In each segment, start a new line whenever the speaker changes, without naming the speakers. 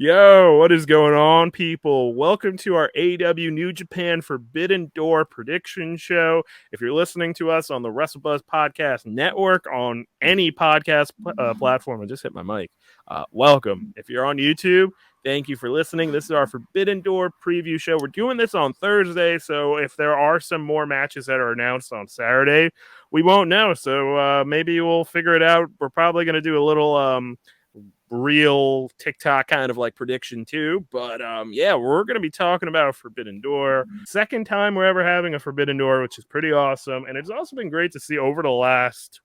Yo, what is going on, people? Welcome to our AEW New Japan Forbidden Door prediction show. If you're listening to us on the WrestleBuzz Podcast Network, on any podcast platform, I just hit my mic. Welcome. If you're on YouTube, thank you for listening. This is our Forbidden Door preview show. We're doing this on Thursday, so if there are some more matches that are announced on Saturday, we won't know. So maybe we'll figure it out. We're probably going to do a little real TikTok kind of like prediction too. But yeah, we're going to be talking about Forbidden Door. Second time we're ever having a Forbidden Door, which is pretty awesome. And it's also been great to see over the last,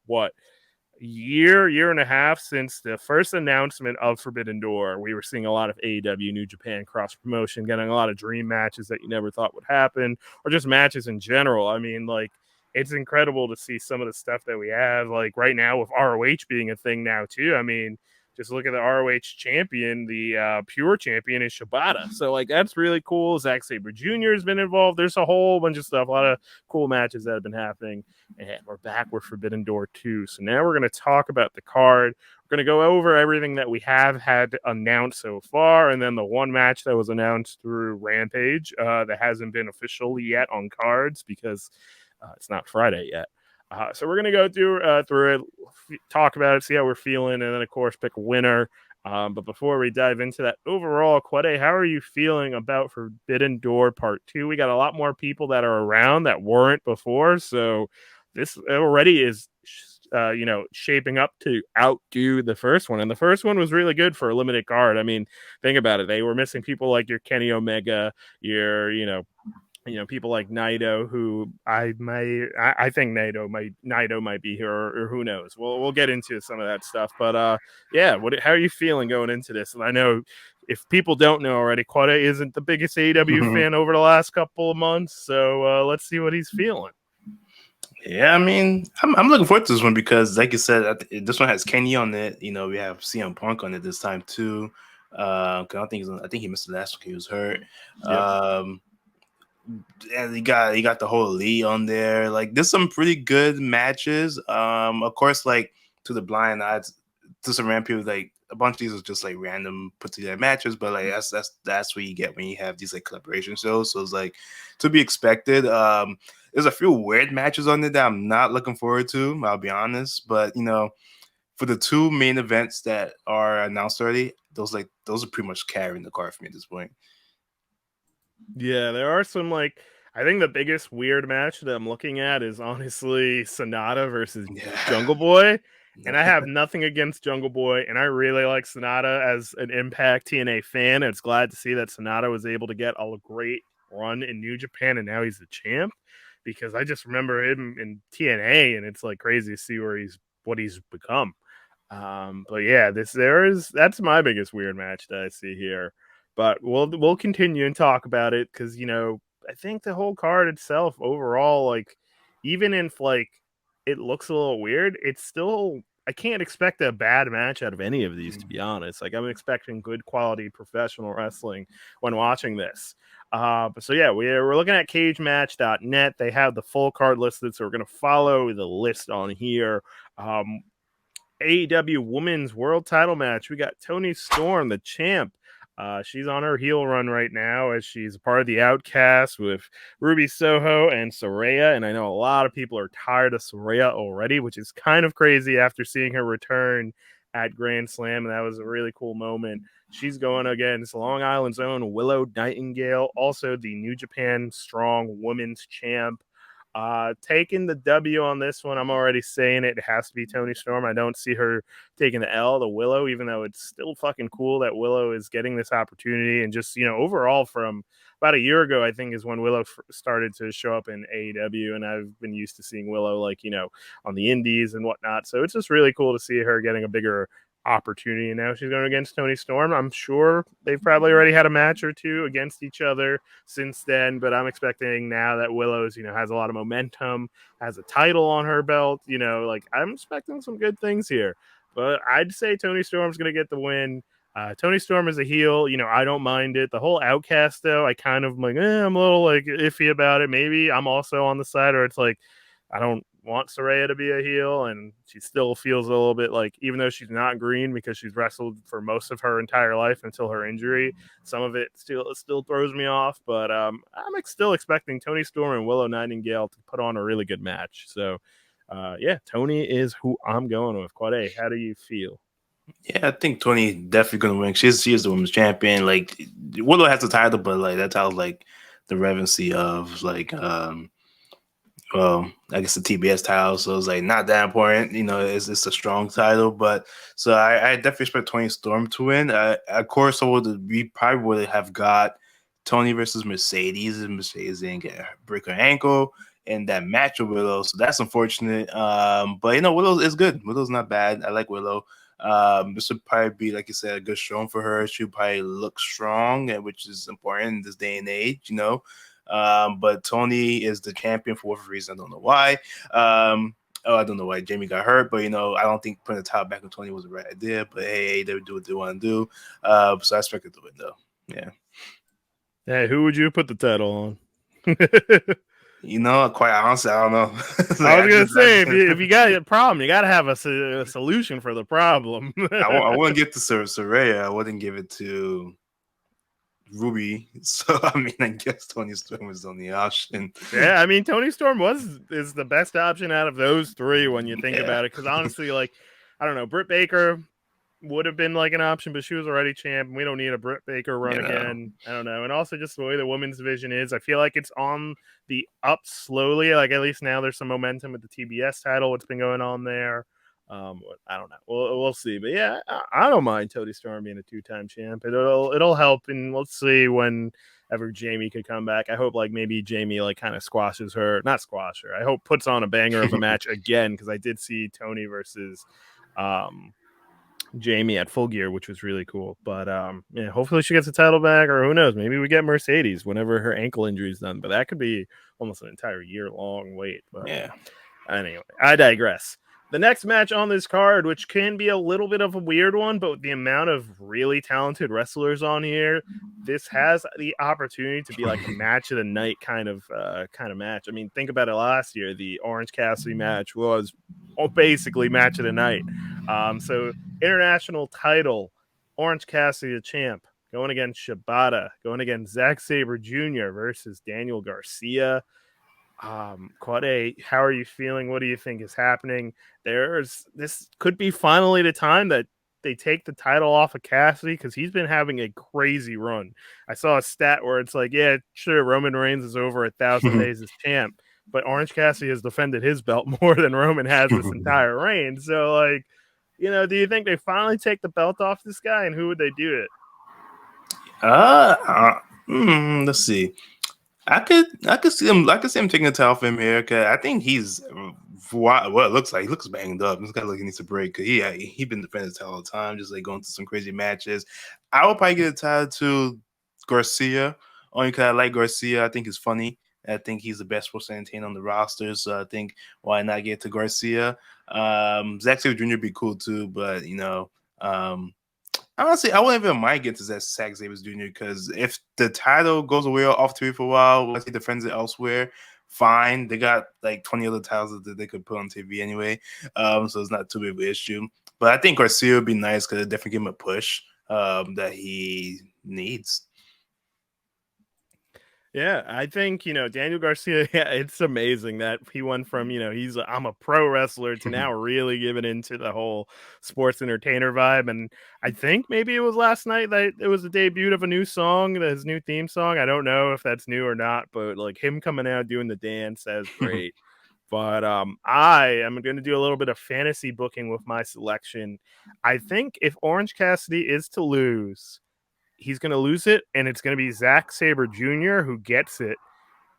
year and a half since the first announcement of Forbidden Door. We were seeing a lot of AEW New Japan cross promotion, getting a lot of dream matches that you never thought would happen, or just matches in general. I mean, like, it's incredible to see some of the stuff that we have, like right now with ROH being a thing now too. I mean, just look at the ROH champion, the pure champion is Shibata. So, like, that's really cool. Zack Sabre Jr. has been involved. There's a whole bunch of stuff, a lot of cool matches that have been happening. And we're back with Forbidden Door 2. So now we're going to talk about the card. We're going to go over everything that we have had announced so far, and then the one match that was announced through Rampage that hasn't been official yet on cards because it's not Friday yet. So we're going to go through it, talk about it, see how we're feeling, and then, of course, pick a winner. But before we dive into that, overall, Quade, how are you feeling about Forbidden Door Part 2? We got a lot more people that are around that weren't before, so this already is shaping up to outdo the first one. And the first one was really good for a limited card. I mean, think about it. They were missing people like your Kenny Omega, your, people like Naito, who I think Naito might be here, or who knows. We'll get into some of that stuff. But yeah, how are you feeling going into this? And I know if people don't know already, Quade isn't the biggest AEW fan over the last couple of months. So let's see what he's feeling.
Yeah, I mean, I'm looking forward to this one because, like you said, this one has Kenny on it. You know, we have CM Punk on it this time too. I think he missed the last one. He was hurt. Yep. And he got the whole elite on there. Like, there's some pretty good matches. Of course, like, to the blind eyes, to some random people, like, a bunch of these are just like random put together matches, but like that's what you get when you have these like collaboration shows. So it's like to be expected. There's a few weird matches on there that I'm not looking forward to, I'll be honest. But for the two main events that are announced already, those are pretty much carrying the card for me at this point.
Yeah, there are some, like, I think the biggest weird match that I'm looking at is honestly Sonata versus Jungle Boy. And I have nothing against Jungle Boy, and I really like Sonata as an Impact TNA fan. And it's glad to see that Sonata was able to get a great run in New Japan, and now he's the champ. Because I just remember him in TNA, and it's like crazy to see what he's become. But yeah, that's my biggest weird match that I see here. But we'll continue and talk about it because I think the whole card itself overall, like, even if like it looks a little weird, it's still, I can't expect a bad match out of any of these, to be honest. Like, I'm expecting good quality professional wrestling when watching this. So yeah, we're looking at cagematch.net. They have the full card listed, so we're going to follow the list on here. AEW Women's World Title match. We got Toni Storm, the champ. She's on her heel run right now as she's a part of the Outcast with Ruby Soho and Saraya. And I know a lot of people are tired of Saraya already, which is kind of crazy after seeing her return at Grand Slam. And that was a really cool moment. She's going against Long Island's own Willow Nightingale, also the New Japan Strong Women's Champ. Taking the W on this one, I'm already saying it has to be Toni Storm. I don't see her taking the L, the Willow, even though it's still fucking cool that Willow is getting this opportunity. And just, overall from about a year ago, I think is when Willow started to show up in AEW. And I've been used to seeing Willow, like, on the indies and whatnot. So it's just really cool to see her getting a bigger opportunity, and now she's going against Toni Storm. I'm sure they've probably already had a match or two against each other since then, but I'm expecting now that Willow's has a lot of momentum, has a title on her belt, like, I'm expecting some good things here. But I'd say Toni Storm's going to get the win. Toni Storm is a heel, I don't mind it. The whole Outcast, though, I kind of I'm a little like iffy about it. Maybe I'm also on the side where it's like, I don't want Saraya to be a heel, and she still feels a little bit like, even though she's not green because she's wrestled for most of her entire life until her injury, some of it still throws me off. But I'm still expecting Toni Storm and Willow Nightingale to put on a really good match. So yeah, Toni is who I'm going with. Quade, how do you feel?
Yeah, I think Tony definitely gonna win. She is the women's champion. Like Willow has the title, but like that title's like the relevancy of like well, I guess the TBS title, so it's like not that important. You know, it's a strong title, but so I definitely expect Tony Storm to win. Of course, we probably would have got Tony versus Mercedes, and Mercedes didn't break her ankle in that match with Willow, so that's unfortunate. But you know, Willow is good. Willow's not bad. I like Willow. This would probably be, like you said, a good showing for her. She'll probably look strong, which is important in this day and age. You know. But Tony is the champion for whatever reason. I don't know why. I don't know why Jamie got hurt, but you know, I don't think putting the title back on Tony was the right idea. But hey, they do what they want to do. So I expect it to win, though. Yeah.
Hey, who would you put the title on?
You know, quite honestly, I don't know.
I was gonna say, if you got a problem, you got to have a solution for the problem.
I wouldn't give it to Saraya. I wouldn't give it to Ruby. So I mean, I guess Tony Storm is the only option.
Yeah, I mean, Toni Storm is the best option out of those three when you think about it. Because honestly, like, I don't know, Britt Baker would have been like an option, but she was already champ. We don't need a Britt Baker run again. I don't know. And also just the way the women's division is, I feel like it's on the up slowly. Like at least now there's some momentum with the TBS title. What's been going on there? I don't know. We'll see. But yeah, I don't mind Toni Storm being a 2-time champ. It'll help, and let's see whenever Jamie could come back. I hope like maybe Jamie like kind of squashes her, not squash her. I hope puts on a banger of a match again, because I did see Toni versus Jamie at Full Gear, which was really cool. But yeah, hopefully she gets the title back, or who knows, maybe we get Mercedes whenever her ankle injury is done. But that could be almost an entire year long wait. But
yeah.
Anyway, I digress. The next match on this card, which can be a little bit of a weird one, but with the amount of really talented wrestlers on here, this has the opportunity to be like a match of the night kind of match. I mean, think about it. Last year, the Orange Cassidy match was basically match of the night. So international title, Orange Cassidy the champ, going against Shibata, going against Zack Sabre Jr. versus Daniel Garcia. Quade, how are you feeling? What do you think is happening? This could be finally the time that they take the title off of Cassidy, because he's been having a crazy run. I saw a stat where it's like, yeah, sure, Roman Reigns is over 1,000 days as champ, but Orange Cassidy has defended his belt more than Roman has this entire reign. So, like, you know, do you think they finally take the belt off this guy, and who would they do it?
Let's see. I could see him taking the title from here, because I think he's what it looks like. He looks banged up. This guy he needs a break, because he been defending the title all the time, just like going through some crazy matches. I would probably get a title to Garcia, only because I like Garcia. I think he's funny. I think he's the best sports entertainer on the roster, so I think why not get to Garcia? Zack Sabre Jr. would be cool too, but you know, honestly, I wouldn't even mind getting to that Zack Sabre Jr. because if the title goes away off TV for a while, once he defends it elsewhere, fine. They got like 20 other titles that they could put on TV anyway, so it's not too big of an issue. But I think Garcia would be nice because it definitely give him a push that he needs.
Yeah, I think, you know, Daniel Garcia, yeah, it's amazing that he went from, you know, I'm a pro wrestler to now really giving into the whole sports entertainer vibe. And I think maybe it was last night that it was the debut of a new song, his new theme song. I don't know if that's new or not, but like him coming out doing the dance, that was great. But I am going to do a little bit of fantasy booking with my selection. I think if Orange Cassidy is to lose, he's going to lose it, and it's going to be Zack Sabre Jr. who gets it.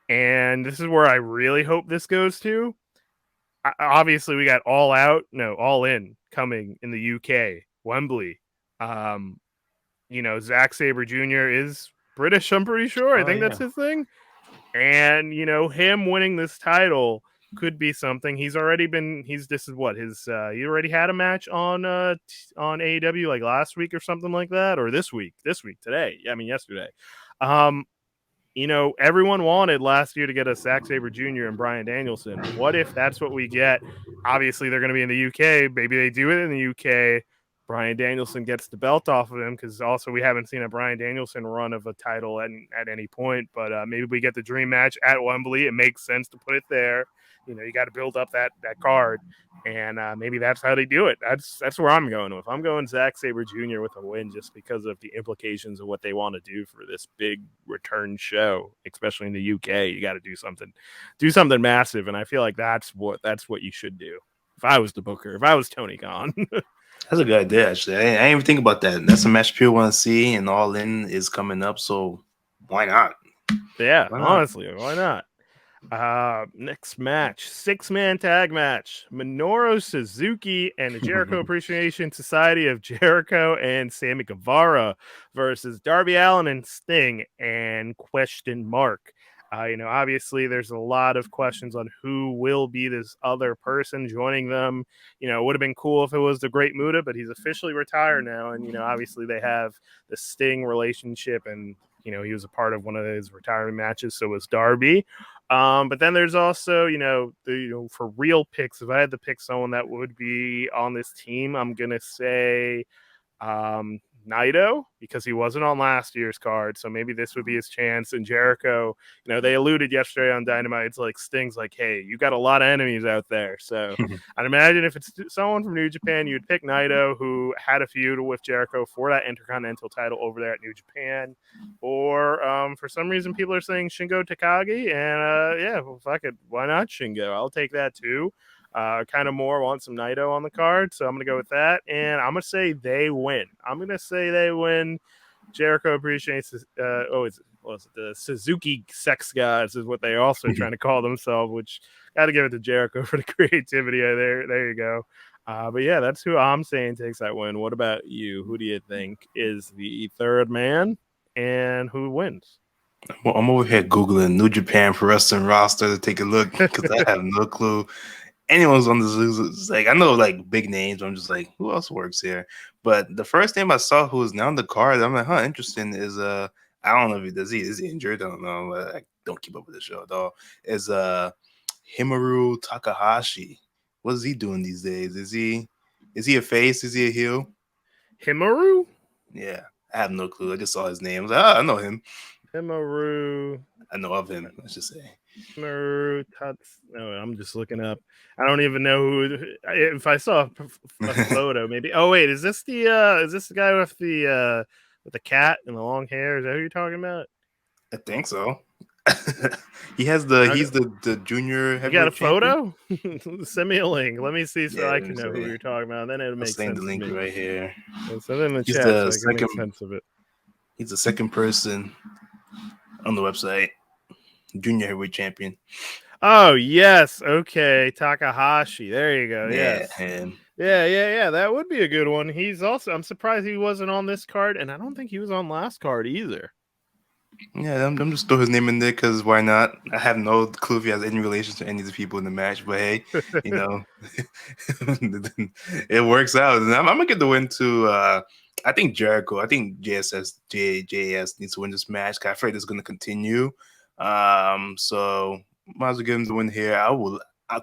And this is where I really hope this goes to. Obviously, we got All In coming in the UK, Wembley. You know, Zack Sabre Jr. is British, I'm pretty sure. I think that's his thing. And, you know, him winning this title could be something. He already had a match on AEW like last week or something like that, or this week today. I mean, yesterday. everyone wanted last year to get a Zack Sabre Jr. and Bryan Danielson. What if that's what we get? Obviously, they're going to be in the UK. Maybe they do it in the UK. Bryan Danielson gets the belt off of him because also we haven't seen a Bryan Danielson run of a title at any point. But maybe we get the dream match at Wembley. It makes sense to put it there. You got to build up that card, and maybe that's how they do it. That's where I'm going with. I'm going Zack Sabre Jr. with a win just because of the implications of what they want to do for this big return show, especially in the UK. You got to do something massive, and I feel like that's what you should do. If I was the booker, if I was Tony Khan.
That's a good idea, actually. I didn't even think about that. That's a match people want to see, and All In is coming up, so why not?
Yeah,
Why not?
honestly, why not? Next match, 6-man tag match. Minoru Suzuki and the Jericho Appreciation Society of Jericho and Sammy Guevara versus Darby Allin and Sting and question mark. Obviously there's a lot of questions on who will be this other person joining them. It would have been cool if it was the Great Muta, but he's officially retired now. And, obviously they have the Sting relationship and, he was a part of one of his retirement matches. So was Darby. But then there's also, for real picks, if I had to pick someone that would be on this team, I'm going to say Naito, because he wasn't on last year's card. So maybe this would be his chance. And Jericho, they alluded yesterday on Dynamite. It's like Sting's like, hey, you got a lot of enemies out there. So I'd imagine if it's someone from New Japan, you'd pick Naito, who had a feud with Jericho for that Intercontinental title over there at New Japan. Or for some reason, people are saying Shingo Takagi. And yeah, well, fuck it. Why not Shingo? I'll take that too. Kind of more want some Naito on the card, so I'm going to go with that. And I'm going to say they win. I'm going to say they win. Jericho appreciates the Suzuki Sex Gods is what they also trying to call themselves, which got to give it to Jericho for the creativity. There you go. But yeah, that's who I'm saying takes that win. What about you? Who do you think is the third man and who wins?
Well, I'm over here Googling New Japan Pro Wrestling roster to take a look because I have no clue anyone's on the Zoo. Like, I know like big names. I'm just like, who else works here? But the first name I saw who was now on the card, I'm like, huh, interesting. Is I don't know if he does. Is he injured? I don't know. I don't keep up with the show at all. Is Himaru Takahashi? What is he doing these days? Is he a face? Is he a heel?
Himaru?
Yeah, I have no clue. I just saw his name. I was like, I know him.
Himaru.
I know of him. Let's just say.
No, I'm just looking up. I don't even know who. If I saw a photo, maybe. Oh wait, is this the guy with the cat and the long hair? Is that who you're talking about?
I think so. He's the junior
You got a
heavyweight champion.
photo? Send me a link. Let me see so
Yeah,
I
let me
can know who
see.
you're talking about. Then it'll
I'll
make
send the
sense to
link
me.
right here.
And send it in the
He's
chat
the
so I can make
second.
sense of it.
He's the second person on the website. Junior heavyweight champion.
Oh yes, okay, Takahashi. There you go.
Yeah,
Yes.
and
Yeah. That would be a good one. He's also. I'm surprised he wasn't on this card, and I don't think he was on last card either.
yeah, I'm just throw his name in there because why not? I have no clue if he has any relation to any of the people in the match, but hey, it works out. And I'm gonna get the win to I think Jericho. I think JS needs to win this match. I feel like it's gonna continue. So might as well give him the win here.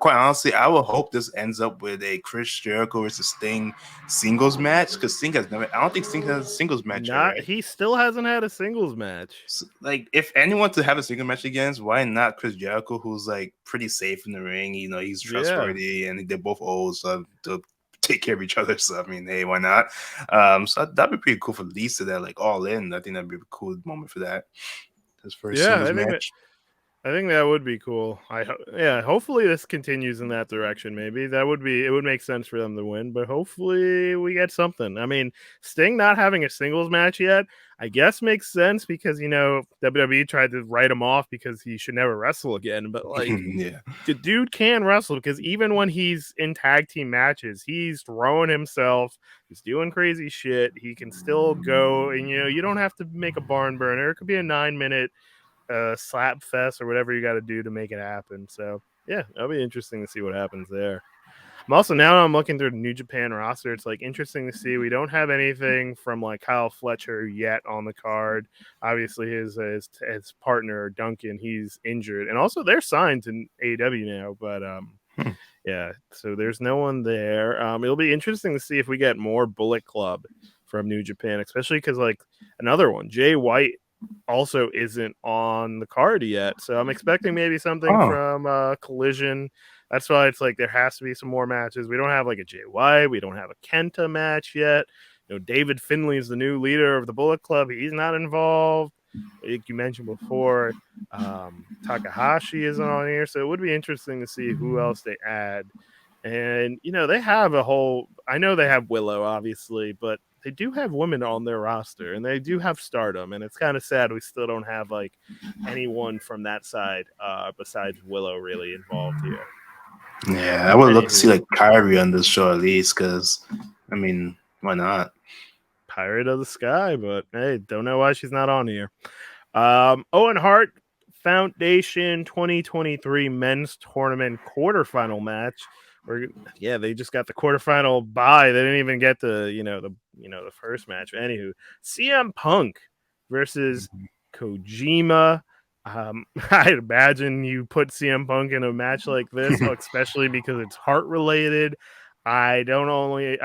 Quite honestly, I will hope this ends up with a Chris Jericho versus Sting singles match because Sting has never. I don't think Sting has a singles match yet, right?
He still hasn't had a singles match.
So, like, if anyone to have a single match against, why not Chris Jericho, who's like pretty safe in the ring? He's trustworthy, and they're both old, so they'll take care of each other. So I mean, hey, why not? So that'd be pretty cool for Lisa. That like all in. I think that'd be a cool moment for that. His first singles match.
I think that would be cool. Hopefully this continues in that direction. Maybe it would make sense for them to win, but hopefully we get something. I mean, Sting not having a singles match yet, I guess makes sense because WWE tried to write him off because he should never wrestle again. But like,
yeah,
the dude can wrestle because even when he's in tag team matches, he's throwing himself, he's doing crazy shit. He can still go, and you don't have to make a barn burner. It could be a 9-minute slap fest or whatever you got to do to make it happen. So yeah, that'll be interesting to see what happens there. I'm also now I'm looking through the New Japan roster. It's like interesting to see. We don't have anything from like Kyle Fletcher yet on the card. Obviously, his partner Duncan, he's injured, and also they're signed to AEW now. But
Hmm.
yeah, so there's no one there. It'll be interesting to see if we get more Bullet Club from New Japan, especially because like another one, Jay White also isn't on the card yet. So I'm expecting maybe something
Oh,
from Collision. That's why it's like there has to be some more matches. We don't have like a Jay White. We don't have a Kenta match yet. David Finley is the new leader of the Bullet Club. He's not involved. Like you mentioned before, Takahashi isn't on here. So it would be interesting to see who else they add. And, they have a whole, I know they have Willow, obviously, but they do have women on their roster and they do have Stardom. And it's kind of sad we still don't have like anyone from that side besides Willow really involved here.
yeah. I would love to see
Anywho,
like Kyrie on this show at least, because I mean, why not?
Pirate of the Sky, but hey, don't know why she's not on here. Owen Hart Foundation 2023 men's tournament quarterfinal match. Where they just got the quarterfinal bye. They didn't even get the first match. Anywho, CM Punk versus Kojima. I'd imagine you put CM Punk in a match like this, especially because it's heart related. I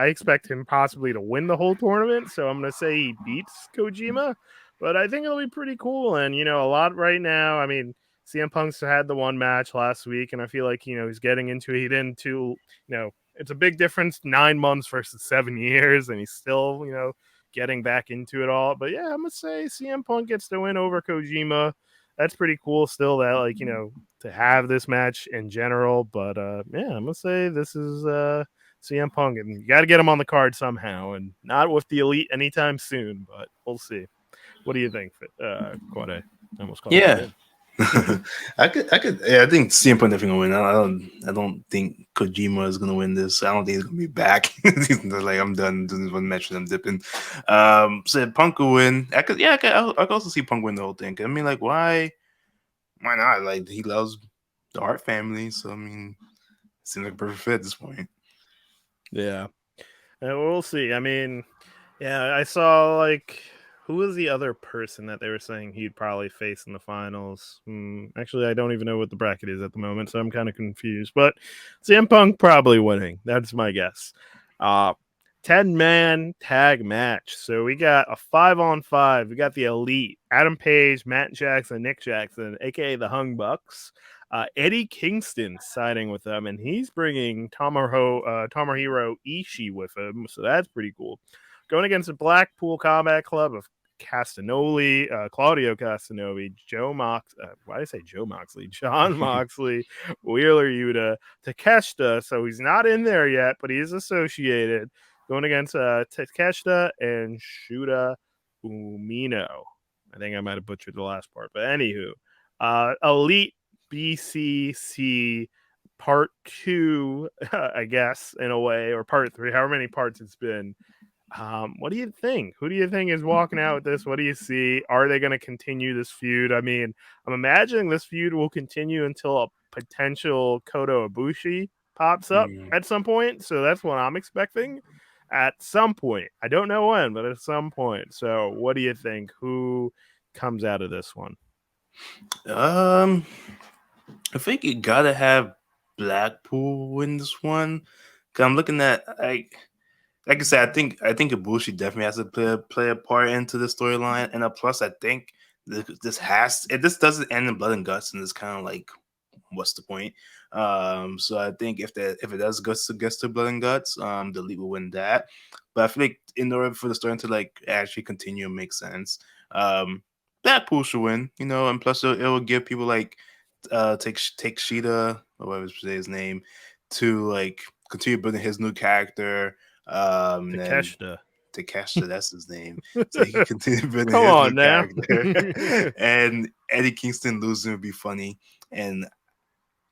expect him possibly to win the whole tournament, so I'm gonna say he beats Kojima, but I think it'll be pretty cool. And a lot right now. I mean, CM Punk's had the one match last week, and I feel like he's getting into it. He didn't too. It's a big difference, 9 months versus 7 years, and he's still getting back into it all. But yeah, I'm gonna say CM Punk gets the win over Kojima. That's pretty cool. Still, that to have this match in general. But yeah, I'm gonna say this is CM Punk, and you got to get him on the card somehow, and not with the Elite anytime soon. But we'll see. What do you think, Quade? I almost called you
Yeah.
Finn.
Yeah, I think CM Punk definitely gonna win. I don't think Kojima is gonna win this. I don't think he's gonna be back. He's like, I'm done doing this one match and I'm dipping. So Punk will win. I could also see Punk win the whole thing. I mean, like, why not? Like, he loves the Hart family, so I mean, it seems like a perfect fit at this point.
Yeah, we'll see. I mean, yeah, I saw like who was the other person that they were saying he'd probably face in the finals. Actually, I don't even know what the bracket is at the moment, so I'm kind of confused. But CM Punk probably winning. That's my guess. Uh, 10-man tag match. So we got a 5-on-5. We got the Elite, Adam Page, Matt Jackson, Nick Jackson, aka the Hung Bucks. Eddie Kingston siding with them, and he's bringing Tomohiro Ishii with him, so that's pretty cool. Going against the Blackpool Combat Club of Castagnoli, Claudio Castagnoli, why did I say Joe Moxley? John Moxley, Wheeler Yuta, Takeshita. So he's not in there yet, but he's associated. Going against Takeshita and Shuta Umino. I think I might have butchered the last part, but anywho, Elite BCC part 2, I guess, in a way, or part 3, however many parts it's been. What do you think? Who do you think is walking out with this? What do you see? Are they going to continue this feud? I mean, I'm imagining this feud will continue until a potential Kota Ibushi pops up at some point. So that's what I'm expecting at some point. I don't know when, but at some point. So what do you think? Who comes out of this one?
I think you gotta have Blackpool win this one. Cause I'm looking at like I said, I think Ibushi definitely has to play a part into the storyline, and plus, I think if this doesn't end in blood and guts, and it's kind of like, what's the point? So I think if it does gets to blood and guts, the Elite will win that. But I feel like in order for the story to like actually continue and make sense, Blackpool should win, and plus it will give people like take Sheeta or whatever his name to like continue building his new character. And
Takeshita.
Takeshita, that's his name. So he can continue building
Come
his new
on now.
character. And Eddie Kingston losing would be funny. And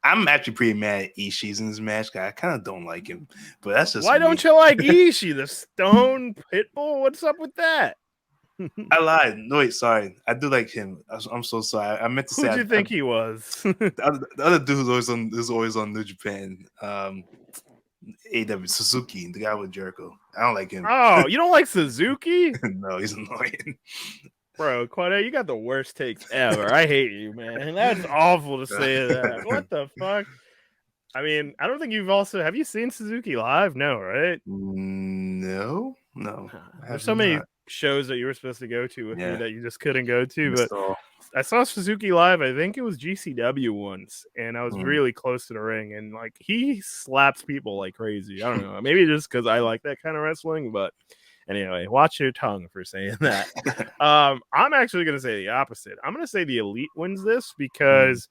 I'm actually pretty mad at Ishii's in this match. I kind of don't like him, but that's just
Why
me.
don't you like Ishii, the Stone Pitbull? What's up with that?
I lied. No, wait, sorry. I do like him. I'm so sorry. I meant to say
Who'd you think he was?
the other dude who's always on New Japan. AEW Suzuki, the guy with Jericho. I don't like him.
Oh, you don't like Suzuki?
No, he's annoying.
Bro, Quade, you got the worst takes ever. I hate you, man. That's awful to say that. What the fuck? I mean, I don't think you've also have you seen Suzuki live? No, right?
No, I
There's
have
so many
not.
shows that you were supposed to go to with me
Yeah,
that you just couldn't go to. But
missed all.
I saw Suzuki live. I think it was GCW once, and I was
Mm.
really close to the ring. And like he slaps people like crazy. I don't know, maybe just because I like that kind of wrestling. But anyway, watch your tongue for saying that. I'm actually gonna say the opposite. I'm gonna say the Elite wins this
Mm.
because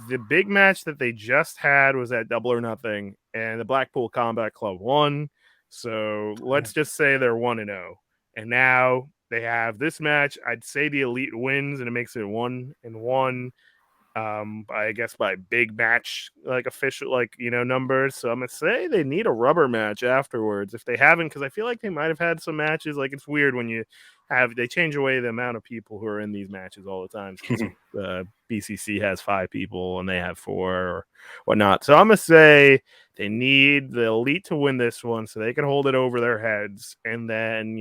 the big match that they just had was at Double or Nothing, and the Blackpool Combat Club won. So let's just say they're 1-0. And now they have this match. I'd say the Elite wins, and it makes it 1-1. I guess by big match, like official, like numbers. So I'm gonna say they need a rubber match afterwards if they haven't, because I feel like they might have had some matches. Like it's weird when they change away the amount of people who are in these matches all the time because BCC has 5 people and they have 4 or whatnot. So I'm gonna say they need the Elite to win this one so they can hold it over their heads, and then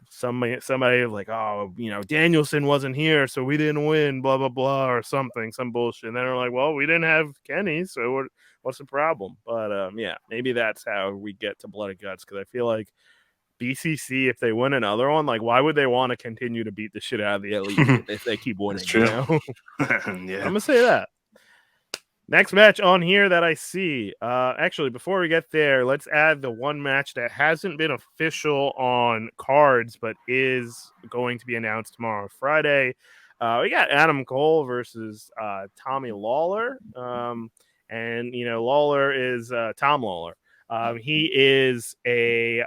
somebody like, oh, Danielson wasn't here, so we didn't win, blah blah blah, or something, some bullshit. And then they're like, well, we didn't have Kenny, so what's the problem? But yeah, maybe that's how we get to Blood and Guts, because I feel like BCC, if they win another one, like why would they want to continue to beat the shit out of the Elite if they keep
That's
winning?
true.
I'm
Yeah.
gonna say that. Next match on here that I see. Actually, before we get there, let's add the one match that hasn't been official on cards, but is going to be announced tomorrow, Friday. We got Adam Cole versus Tommy Lawler. And, Lawler is Tom Lawler. He is he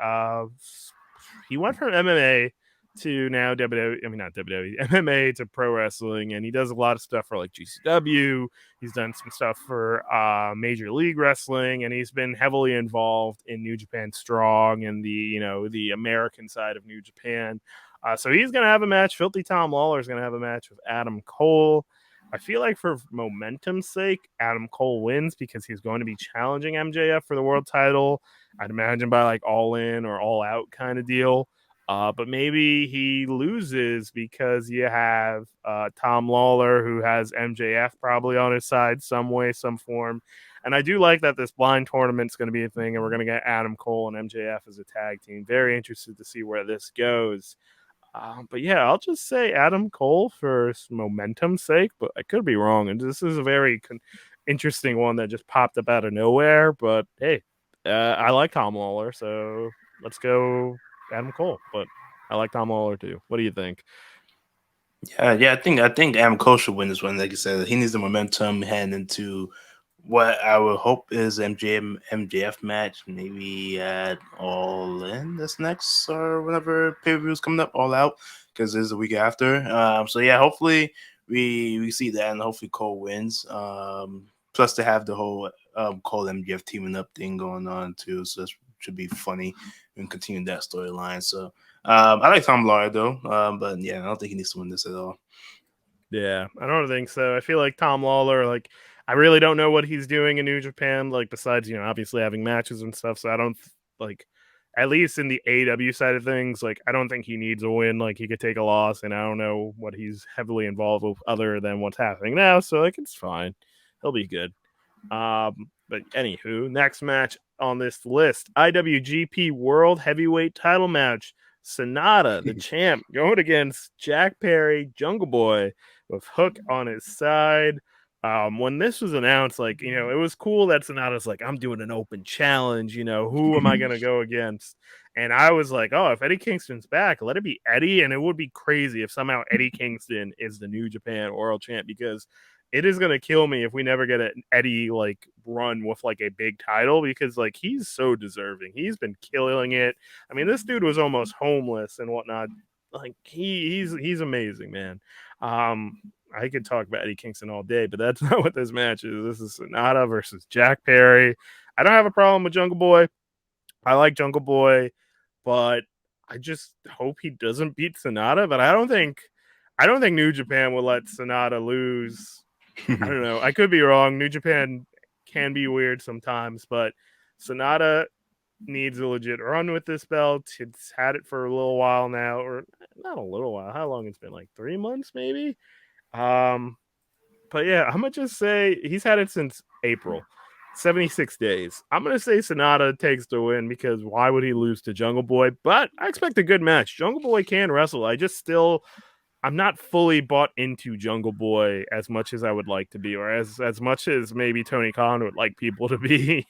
went from MMA to now WWE, I mean, not WWE, MMA to pro wrestling, and he does a lot of stuff for like GCW. He's done some stuff for Major League Wrestling, and he's been heavily involved in New Japan Strong and the American side of New Japan. So he's going to have a match. Filthy Tom Lawler is going to have a match with Adam Cole. I feel like for momentum's sake, Adam Cole wins because he's going to be challenging MJF for the world title. I'd imagine by like All In or All Out kind of deal. But maybe he loses because you have Tom Lawler, who has MJF probably on his side some way, some form. And I do like that this blind tournament's going to be a thing, and we're going to get Adam Cole and MJF as a tag team. Very interested to see where this goes. But yeah, I'll just say Adam Cole for momentum's sake, but I could be wrong. And this is a very interesting one that just popped up out of nowhere. But hey, I like Tom Lawler, so let's go Adam Cole. But I like Tom Lawler too. What do you think?
Yeah. I think Adam Cole should win this one. Like you said, he needs the momentum heading into what I would hope is MJF match, maybe at All In this next or whenever pay per view is coming up, All Out, because it's the week after. So yeah, hopefully we see that, and hopefully Cole wins. Plus to have the whole Cole MJF teaming up thing going on too, so that should be funny and continue that storyline. So I like Tom Lawler though, but yeah, I don't think he needs to win this at all.
Yeah, I don't think so. I feel like Tom Lawler, like, I really don't know what he's doing in New Japan, like, besides, obviously having matches and stuff. So I don't, like, at least in the AEW side of things, like, I don't think he needs a win. Like, he could take a loss, and I don't know what he's heavily involved with other than what's happening now. So, like, it's fine. He'll be good. But anywho, next match on this list, IWGP World Heavyweight Title match. Sonata, the champ, going against Jack Perry, Jungle Boy, with Hook on his side. When this was announced, like, it was cool that Sonata's like, I'm doing an open challenge, who am I going to go against? And I was like, oh, if Eddie Kingston's back, let it be Eddie. And it would be crazy if somehow Eddie Kingston is the New Japan World Champ, because it is going to kill me if we never get an Eddie like run with like a big title, because like he's so deserving. He's been killing it. I mean, this dude was almost homeless and whatnot. Like he's amazing, man. I could talk about Eddie Kingston all day, but that's not what this match is. This is Sonata versus Jack Perry. I don't have a problem with Jungle Boy. I like Jungle Boy, but I just hope he doesn't beat Sonata. But I don't think New Japan will let Sonata lose. I don't know. I could be wrong. New Japan can be weird sometimes, but Sonata needs a legit run with this belt. It's had it for a little while now, or not a little while. How long it's been? Like 3 months, maybe. Um, but yeah, I'm gonna just say he's had it since April. 76 days. I'm gonna say Sonata takes the win because why would he lose to Jungle Boy? But I expect a good match. Jungle Boy can wrestle. I'm not fully bought into Jungle Boy as much as I would like to be, or as much as maybe Tony Khan would like people to be.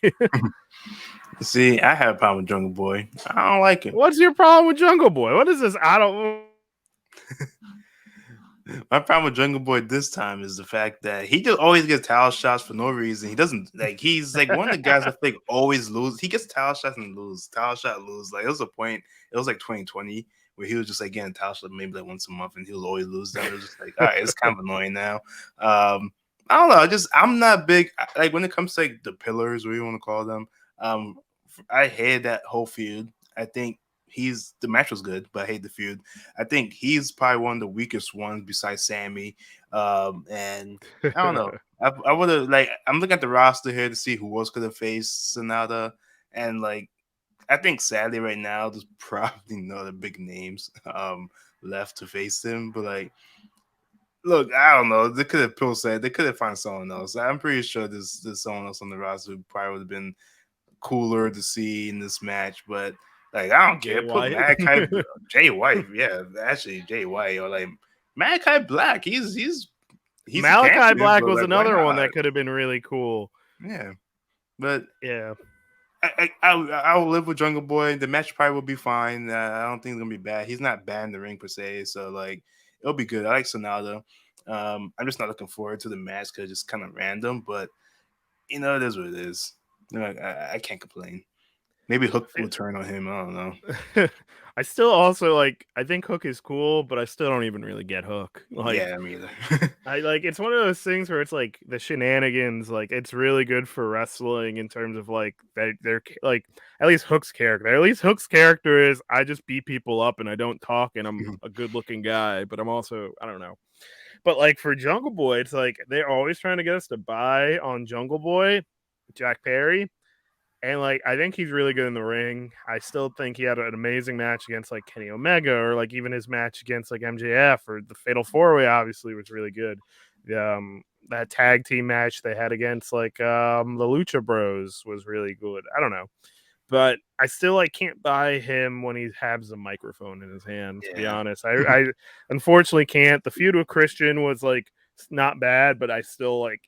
See, I have a problem with Jungle Boy. I don't like him.
What's your problem with Jungle Boy? What is this? I don't.
My problem with Jungle Boy this time is the fact that he just always gets towel shots for no reason. He doesn't like. He's like one of the guys I think always lose. He gets towel shots and lose. Towel shot lose. Like it was a point. It was like 2020 where he was just like getting towel shot maybe like once a month, and he'll always lose them. It was just like, all right, it's kind of annoying now. I don't know. I'm not big like when it comes to like the pillars, what you want to call them. I hate that whole feud. I think the match was good, but I hate the feud. I think he's probably one of the weakest ones besides Sammy. And I don't know. I would have like I'm looking at the roster here to see who else could have faced Sonata, and like I think sadly right now there's probably no other big names left to face him. But like, look, I don't know. They could have said they could have found someone else. I'm pretty sure there's someone else on the roster who probably would have been cooler to see in this match, but like I don't care. Put Malachi Jay White, yeah, actually Jay White or like Malachi Black. He's
Malachi Black was like, another one that could have been really cool.
Yeah, but
yeah,
I'll live with Jungle Boy. The match probably will be fine. I don't think it's gonna be bad. He's not bad in the ring per se, so like it'll be good. I like Sonata. I'm just not looking forward to the match because it's kind of random, but you know it is what it is. I can't complain. Maybe Hook will turn on him. I don't know.
I still also like. I think Hook is cool, but I still don't even really get Hook. Like,
yeah, me either.
I like. It's one of those things where it's like the shenanigans. Like, it's really good for wrestling in terms of like they're like at least Hook's character. At least Hook's character is I just beat people up and I don't talk and I'm a good looking guy, but I'm also I don't know. But like for Jungle Boy, it's like they're always trying to get us to buy on Jungle Boy, Jack Perry. And like I think he's really good in the ring. I still think he had an amazing match against like Kenny Omega, or like even his match against like MJF, or the Fatal 4-Way obviously was really good. That tag team match they had against like the Lucha Bros was really good. I don't know. But I still like can't buy him when he has a microphone in his hand, to be honest. I unfortunately can't. The feud with Christian was like not bad, but I still like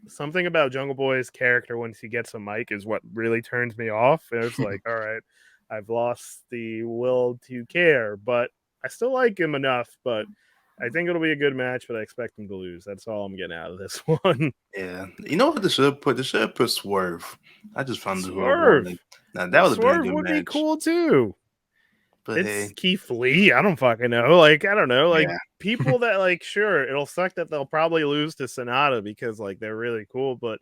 something about Jungle Boy's character once he gets a mic is what really turns me off. And it's like, all right, I've lost the will to care, but I still like him enough. But I think it'll be a good match, but I expect him to lose. That's all I'm getting out of this one.
Yeah, you know what they should have put? They should have put Swerve. I just found
Swerve.
Now that would
Swerve would be cool too.
But
it's
hey.
Keith Lee. I don't fucking know. Like, I don't know. Like, people that, like, sure, it'll suck that they'll probably lose to Sonata because, like, they're really cool. But,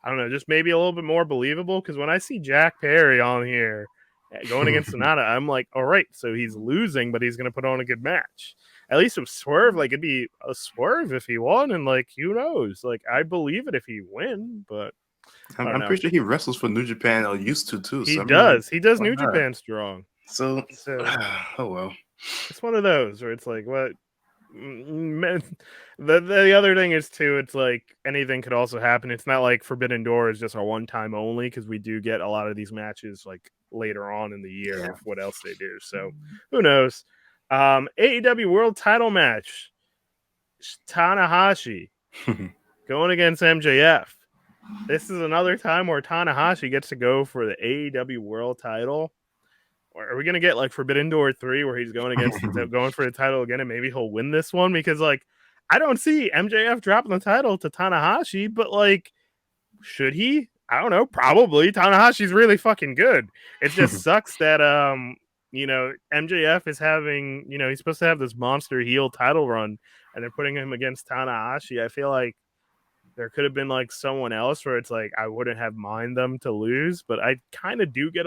I don't know, just maybe a little bit more believable. Because when I see Jack Perry on here going against Sonata, I'm like, all right, so he's losing, but he's going to put on a good match. At least with Swerve, like, it'd be a Swerve if he won. And, like, who knows? Like, I believe it if he win, but
I'm pretty sure he wrestles for New Japan or used to, too.
He does. He does New Japan strong.
So oh well,
it's one of those where it's like, what? The other thing is too, it's like anything could also happen. It's not like Forbidden Door is just a one time only, because we do get a lot of these matches like later on in the year of what else they do. So who knows? AEW World Title match: Tanahashi going against MJF. This is another time where Tanahashi gets to go for the AEW World Title. Are we gonna get like Forbidden Door 3 where he's going for the title again, and maybe he'll win this one? Because like I don't see MJF dropping the title to Tanahashi, but like should he? I don't know. Probably. Tanahashi's really fucking good. It just sucks that MJF is having, he's supposed to have this monster heel title run, and they're putting him against Tanahashi. I feel like there could have been like someone else where it's like I wouldn't have mind them to lose, but I kind of do get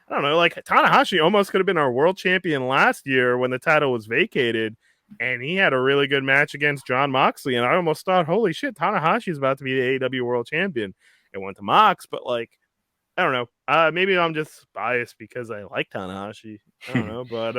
I don't know, like Tanahashi almost could have been our world champion last year when the title was vacated, and he had a really good match against Jon Moxley, and I almost thought, holy shit, Tanahashi's about to be the AEW world champion. It went to Mox, but like I don't know. Maybe I'm just biased because I like Tanahashi. I don't know, but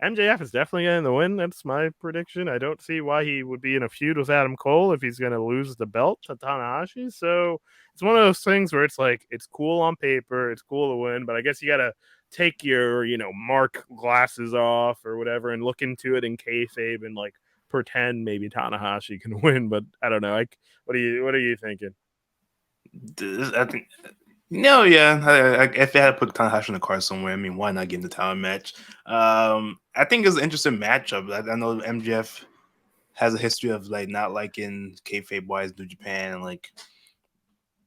MJF is definitely getting the win. That's my prediction. I don't see why he would be in a feud with Adam Cole if he's going to lose the belt to Tanahashi. So it's one of those things where it's like it's cool on paper, it's cool to win, but I guess you got to take your mark glasses off or whatever and look into it in kayfabe and like pretend maybe Tanahashi can win. But I don't know. Like, what are you thinking?
I think no, yeah. If they had to put Tanahashi in the card somewhere, I mean, why not get in the title match? I think it's an interesting matchup. I know MJF has a history of like not liking kayfabe wise New Japan and like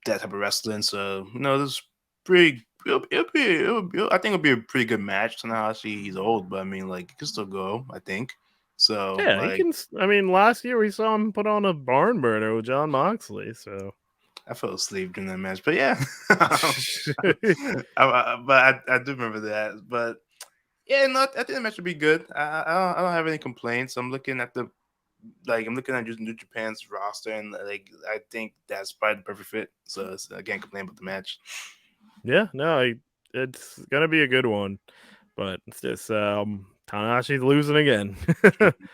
that type of wrestling. So this pretty. I think it'll be a pretty good match. Tanahashi, he's old, but I mean, like, he can still go. I think so.
Yeah, he
Like,
can. I mean, last year we saw him put on a barn burner with John Moxley. So
I fell asleep during that match, but yeah. But I do remember that. But yeah, no, I think the match would be good. I don't have any complaints. I'm looking at just New Japan's roster, and like I think that's probably the perfect fit. So I can't complain about the match.
yeah, no, it's gonna be a good one. But it's just Tanahashi's losing again.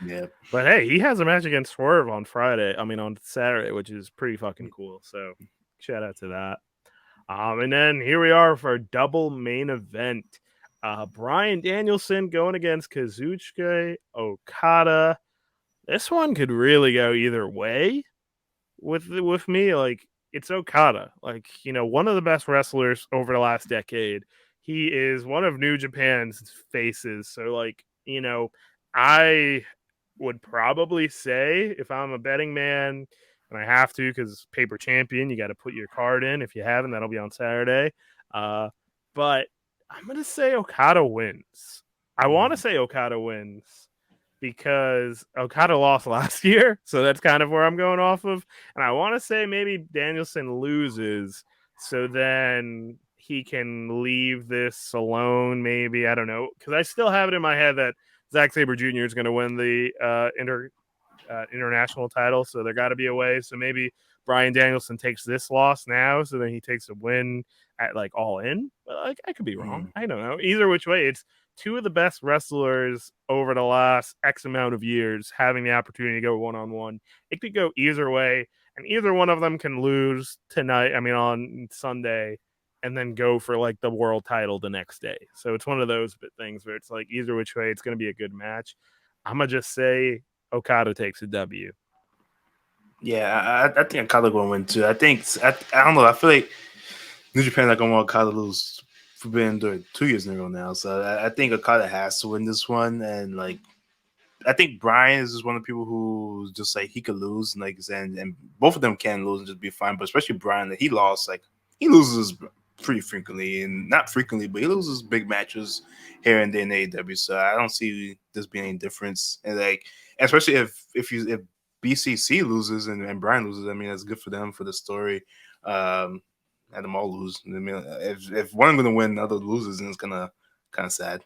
Yeah.
But hey, he has a match against Swerve on Friday. I mean on Saturday, which is pretty fucking cool. So shout out to that. And then here we are for a double main event. Brian Danielson going against Kazuchika Okada. This one could really go either way with me. Like it's Okada, like one of the best wrestlers over the last decade. He is one of New Japan's faces. So like I would probably say if I'm a betting man and I have to because paper champion, you got to put your card in. If you haven't, that'll be on Saturday. But I'm gonna say Okada wins. I want to
Mhm.
say Okada wins because Okada lost last year, so that's kind of where I'm going off of. And I want to say maybe Danielson loses, so then he can leave this alone. Maybe I don't know because I still have it in my head that Zack Sabre Jr. is going to win the international title, so there got to be a way. So maybe Brian Danielson takes this loss now, so then he takes a win at like All In. But like I could be wrong.
Mhm.
I don't know. Either which way, it's two of the best wrestlers over the last X amount of years having the opportunity to go one on one. It could go either way, and either one of them can lose tonight. I mean, on Sunday. And then go for like the world title the next day. So it's one of those things where it's like either which way, it's going to be a good match. I'm gonna just say Okada takes a W.
Yeah, I think Okada going to win too. I don't know. I feel like New Japan not going to want Okada to lose for being there 2 years in a row now. So I think Okada has to win this one, and like I think Brian is just one of the people who just like he could lose, and like and both of them can lose and just be fine. But especially Brian, that he lost, like he loses pretty frequently, and not frequently, but he loses big matches here and there in AEW. So I don't see this being any difference. And like especially if BCC loses and Brian loses, I mean that's good for them for the story. And them all lose. I mean, if one going to win, the other loses, and it's kind of sad.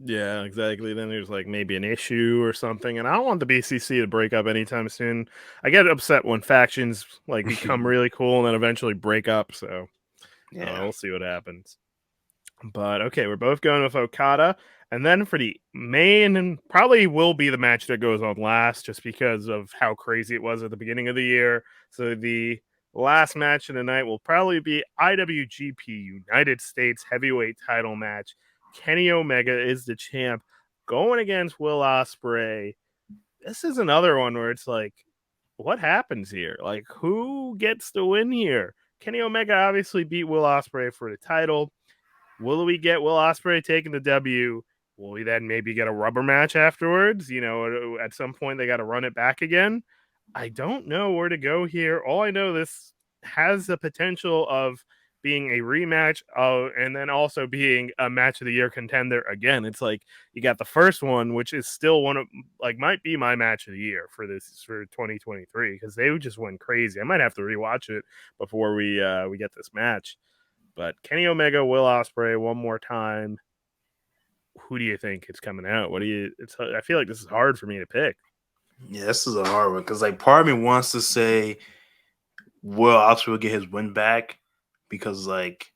Yeah, exactly. Then there's like maybe an issue or something, and I don't want the BCC to break up anytime soon. I get upset when factions like become really cool and then eventually break up. So
Yeah.
we'll see what happens. But okay, we're both going with Okada. And then for the main, and probably will be the match that goes on last just because of how crazy it was at the beginning of the year. So the last match of the night will probably be IWGP United States Heavyweight Title match. Kenny Omega is the champ going against Will Ospreay. This is another one where it's like, what happens here? Like, who gets the win here? Kenny Omega obviously beat Will Ospreay for the title. Will we get Will Ospreay taking the W? Will we then maybe get a rubber match afterwards? At some point they got to run it back again. I don't know where to go here. All I know this has the potential of being a rematch and then also being a match of the year contender again. It's like you got the first one, which is still one of like might be my match of the year for 2023 because they just went crazy. I might have to rewatch it before we get this match. But Kenny Omega, Will Ospreay, one more time. Who do you think is coming out? What do you? I feel like this is hard for me to pick.
Yeah, this is a hard one because like part of me wants to say Will Ospreay will get his win back, because like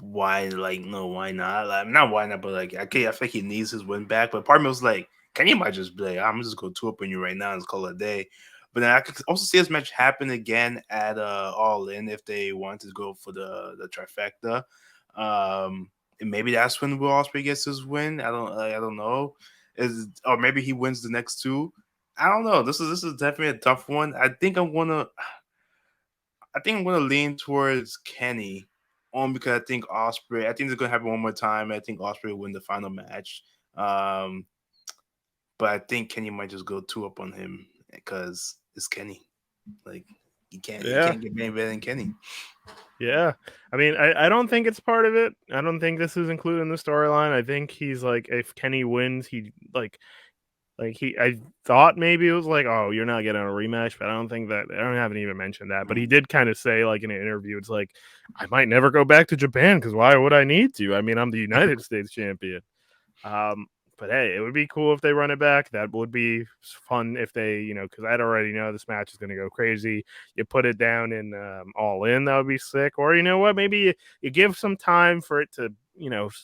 why no why not like not why not but like I feel like he needs his win back. But part of me was like Kenny might just be like I'm just gonna two up on you right now and just call it a day. But then I could also see this match happen again at All In if they want to go for the trifecta. And maybe that's when Will Ospreay gets his win. I don't know. Or maybe he wins the next two. I don't know. This is definitely a tough one. I think I'm gonna lean towards Kenny, on because I think Osprey. I think it's gonna happen one more time. I think Osprey will win the final match. Um, but I think Kenny might just go two up on him because it's Kenny. Like you
Yeah.
can't get any better than Kenny.
Yeah. I mean, I don't think it's part of it. I don't think this is included in the storyline. I think he's like, if Kenny wins, he I thought maybe it was like, oh, you're not getting a rematch, but I don't think that, I haven't even mentioned that. But he did kind of say, like in an interview, it's like, I might never go back to Japan because why would I need to? I mean, I'm the United States champion. Um, but hey, it would be cool if they run it back. That would be fun if they, because I'd already know this match is going to go crazy. You put it down in All In, that would be sick. Or you know what? Maybe you give some time for it to,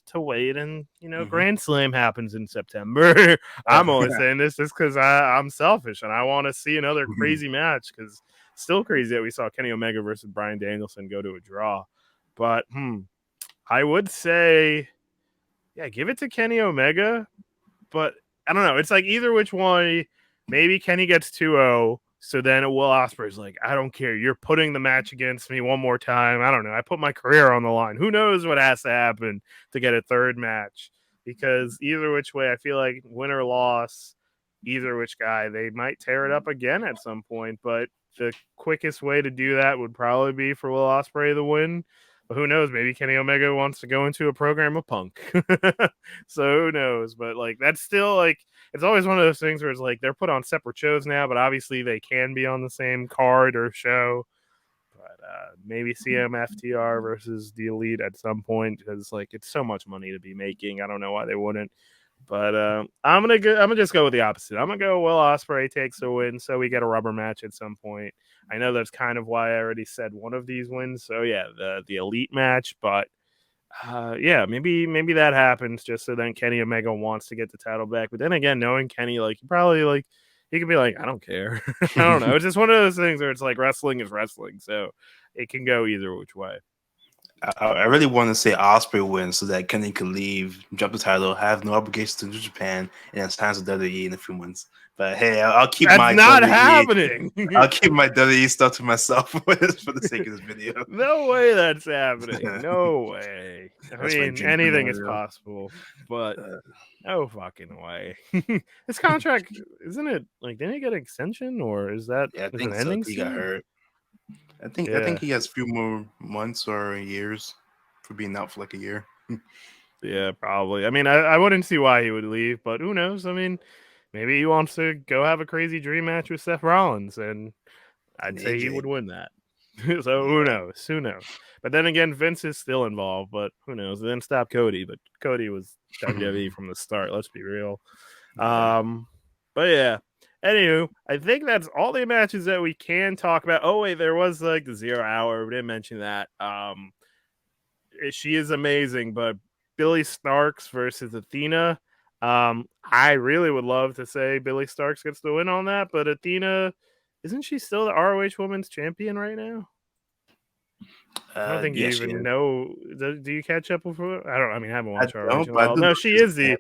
to wait, and Grand Slam happens in September. I'm only saying this just because I'm selfish and I want to see another crazy match, because still crazy that we saw Kenny Omega versus Bryan Danielson go to a draw. But I would say, yeah, give it to Kenny Omega, but I don't know. It's like either which one. Maybe Kenny gets 2-0, so then Will Ospreay's like, I don't care. You're putting the match against me one more time. I don't know. I put my career on the line. Who knows what has to happen to get a third match? Because either which way, I feel like win or loss, either which guy, they might tear it up again at some point. But the quickest way to do that would probably be for Will Ospreay to win. But who knows? Maybe Kenny Omega wants to go into a program of Punk. So who knows? But like, that's still like, it's always one of those things where it's like they're put on separate shows now, but obviously they can be on the same card or show. But maybe CMFTR versus the Elite at some point, because like it's so much money to be making. I don't know why they wouldn't. But I'm gonna just go with the opposite. I'm gonna go Will Ospreay takes a win, so we get a rubber match at some point. I know that's kind of why I already said one of these wins. So yeah, the Elite match, but yeah, maybe that happens just so then Kenny Omega wants to get the title back. But then again, knowing Kenny, like he probably like he could be like, I don't care. I don't know. It's just one of those things where it's like wrestling is wrestling, so it can go either which way.
I really want to say Osprey wins so that Kenny could leave, drop the title, have no obligation to New Japan, and then signs with WWE in a few months. But hey, I'll keep
That's
my
not
WWE.
happening.
I'll keep my WWE stuff to myself for the sake of this video.
No way that's happening. No way. I
That's my
mean,
dream
anything is
scenario.
possible, but no fucking way. This contract, isn't it like, didn't he get an extension, or is that
Yeah, I
is it
think so.
ending
He got
soon?
hurt. I think
Yeah.
he has a few more months or years for being out for like a year.
Yeah, probably. I mean, I wouldn't see why he would leave, but who knows? I mean, maybe he wants to go have a crazy dream match with Seth Rollins, and
And
I'd say he
AJ.
would win that. So who
Yeah.
knows? Who knows? But then again, Vince is still involved, but who knows? Then stop Cody, but Cody was WWE from the start. Let's be real.
Yeah.
But yeah. Anywho, I think that's all the matches that we can talk about. Oh wait, there was like the 0 hour. We didn't mention that. She is amazing, but Billy Starks versus Athena. I really would love to say Billy Starks gets the win on that, but Athena, isn't she still the ROH Women's Champion right now? I don't think
Yeah,
you
she
even
is.
know. Do you catch up with her? I don't. I mean, I haven't
I
watched ROH
don't,
in a
but I
while.
do know
No, she
she's
is
the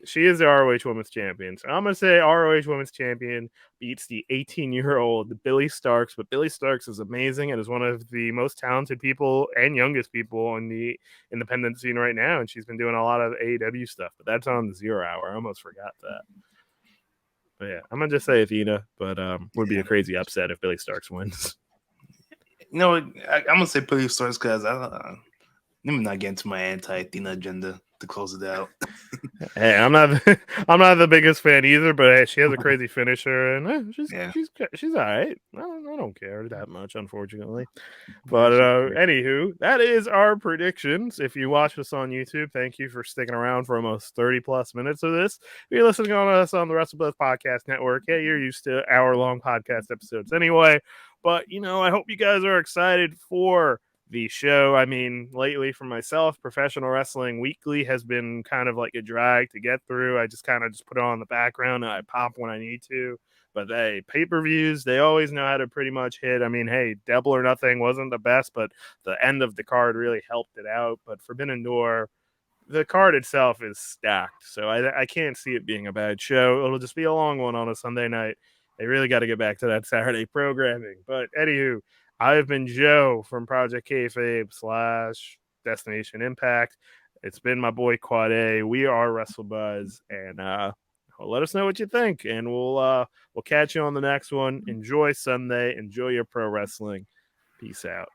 she is the ROH Women's Champion. So I'm gonna say ROH Women's Champion beats the 18-year-old Billy Starks. But Billy Starks is amazing and is one of the most talented people and youngest people in the independent scene right now. And she's been doing a lot of AEW stuff. But that's on the 0 hour. I almost forgot that. But yeah, I'm gonna just say Athena. But would be a
yeah.
crazy upset if Billy Starks wins.
You know, I'm gonna say Billy Starks because I'm not getting to my anti-Athena agenda to close it out.
Hey, I'm not I'm not the biggest fan either, but hey, she has a crazy finisher, and
Yeah.
she's all right. I don't care that much, unfortunately.
Yeah,
But
she's great.
anywho, that is our predictions. If you watch us on YouTube, thank you for sticking around for almost 30 plus minutes of this. If you're listening on us on the WrestleBuzz Podcast Network, yeah, you're used to hour long podcast episodes anyway. But I hope you guys are excited for the show. I mean, lately for myself, Professional Wrestling Weekly has been kind of like a drag to get through. I just kind of just put it on the background and I pop when I need to. But hey, pay-per-views, they always know how to pretty much hit. I mean, hey, Double or Nothing wasn't the best, but the end of the card really helped it out. But Forbidden Door, the card itself is stacked, so I can't see it being a bad show. It'll just be a long one on a Sunday night. They really got to get back to that Saturday programming. But anywho, I've been Joe from Project Kayfabe / Destination Impact. It's been my boy Quad A. We are WrestleBuzz, and let us know what you think, and we'll catch you on the next one. Enjoy Sunday. Enjoy your pro wrestling. Peace out.